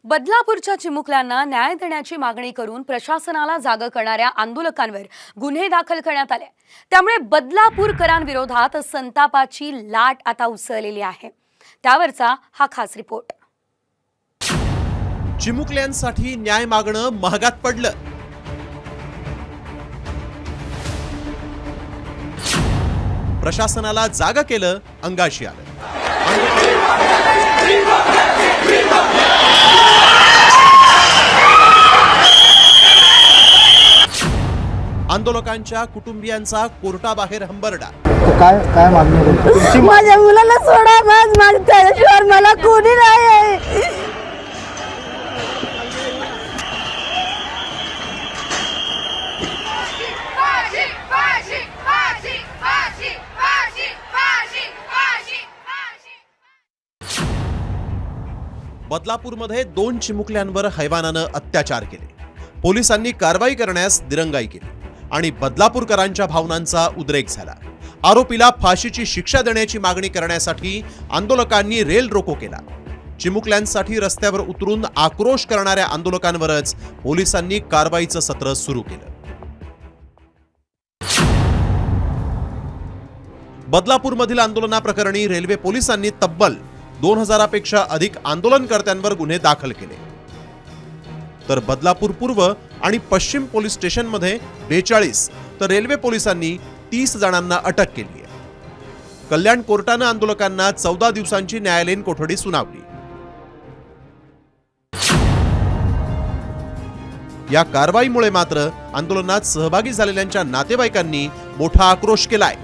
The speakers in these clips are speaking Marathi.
बदलापूरच्या चिमुकल्यांना न्याय देण्याची मागणी करून प्रशासनाला जागा करणाऱ्या आंदोलकांवर गुन्हे दाखल करण्यात आले। त्यामुळे बदलापूरकरांविरोधात संतापाची लाट आता उसळलेली आहे। त्यावरचा हा खास रिपोर्ट। चिमुकल्यांसाठी न्याय मागणं महागात पडलं। प्रशासनाला जागा केलं, अंगाशी आलं। आंदोलकांच्या कुटुंबियांचा कोर्टाबाहेर हंबरडा। काय मागणी? माझ्या मुलाला सोडा, माझ्याशिवाय मला कोणी नाही। बदलापूरमध्ये 2 चिमुकल्यांवर हैवानानं अत्याचार केले। पोलिसांनी कारवाई करण्यास दिरंगाई केली आणि बदलापूरकरांच्या भावनांचा उद्रेक झाला। आरोपीला फाशीची शिक्षा देण्याची मागणी करण्यासाठी आंदोलकांनी रेल रोको केला। चिमुकल्यांसाठी रस्त्यावर उतरून आक्रोश करणाऱ्या आंदोलकांवरच पोलिसांनी कारवाईचं सत्र सुरू केलं। बदलापूरमधील आंदोलनाप्रकरणी रेल्वे पोलिसांनी तब्बल 2000 पेक्षा अधिक आंदोलनकर्त्यांवर गुन्हे दाखल केले। तर बदलापूर पूर्व आणि पश्चिम पोलीस स्टेशनमध्ये 42 तर रेल्वे पोलिसांनी 30 जणांना अटक केली आहे। कल्याण कोर्टानं आंदोलकांना 14 दिवसांची न्यायालयीन कोठडी सुनावली। या कारवाईमुळे मात्र आंदोलनात सहभागी झालेल्यांच्या नातेवाईकांनी मोठा आक्रोश केलाय।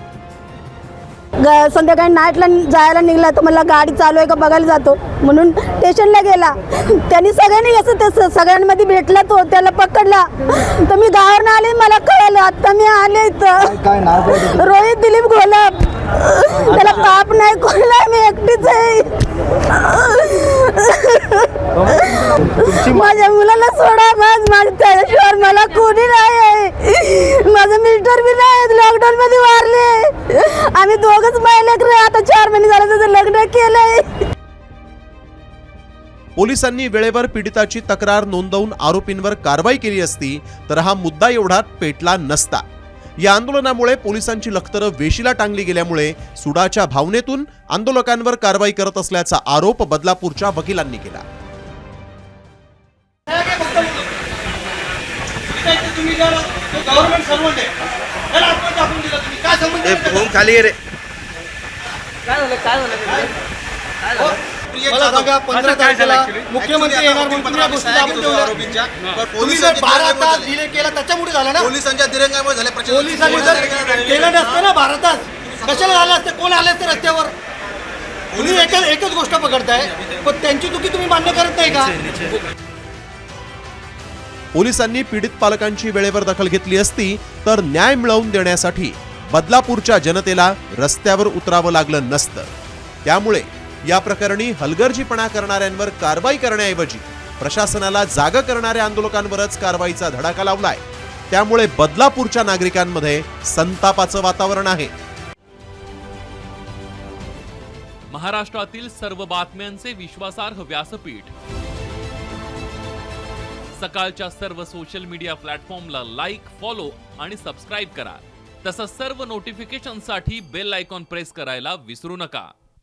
संध्याकाळी नाईटला जायला निघाला तर मला गाडी चालू आहे का बघायला जातो म्हणून स्टेशनला गेला। त्यांनी सगळ्यांनी असं सगळ्यांमध्ये भेटला, तो त्याला पकडला तर मी गावावरून आले, मला कळलं आता मी आले इथं। काय नाव? रोहित दिलीप घोलप। त्याला बाप नाही, कोणला, मी एकटीच आहे। माझ्या मुलाला सोडा, माझ्याशिवाय मला कोणी नाही। माझं मिस्टर बी नाही, लॉकडाऊन मध्ये वारले। आम्ही दोघंच महिला, आता 4 महिने झाले त्याचं लग्न केलंय। पोलिसांनी वेळेवर पीडिताची तक्रार नोंदवून आरोपींवर कारवाई केली असती तर हा मुद्दा एवढा पेटला नसता। या आंदोलनामुळे पोलिसांची लखतरं वेशीला टांगली गेल्यामुळे सुडाच्या भावनेतून आंदोलकांवर कारवाई करत असल्याचा आरोप बदलापूरच्या वकिलांनी केला। मला सांगा, 15 तारखेला मुख्यमंत्री येणार म्हणून तुम्ही या गोष्टी दाबून ठेवल्या आरोपींच्या। पोलिसांनी 12 तास डिले केला, त्याच्यामुळे झालं ना। पोलिसांच्या दिरंगाईमुळे झाले। पोलिसांनी जर केलं नसतं ना 12 तास, कशाला झालं असतं? कोण आले असते रस्त्यावर? तुम्ही एकच गोष्ट पकडताय, पण त्यांची चुकी तुम्ही मान्य करत नाही का? पोलिसांनी पीडित पालकांची वेळेवर दखल घेतली असती तर न्याय मिळवून देण्यासाठी बदलापूरच्या जनतेला रस्त्यावर उतरावं लागलं नसतं। त्यामुळे या प्रकरणी हलगर्जीपणा करणाऱ्यांवर कारवाई करण्याऐवजी प्रशासनाला जागा करणाऱ्या आंदोलकांवरच कारवाईचा धडाका लावलाय। त्यामुळे बदलापूरच्या नागरिकांमध्ये संतापाचं वातावरण आहे। महाराष्ट्रातील सर्व बातम्यांचे विश्वासार्ह व्यासपीठ, सकाळच्या सर्व सोशल मीडिया प्लॅटफॉर्मला लाईक, फॉलो आणि सबस्क्राईब करा। तसंच सर्व नोटिफिकेशनसाठी बेल आयकॉन प्रेस करायला विसरू नका।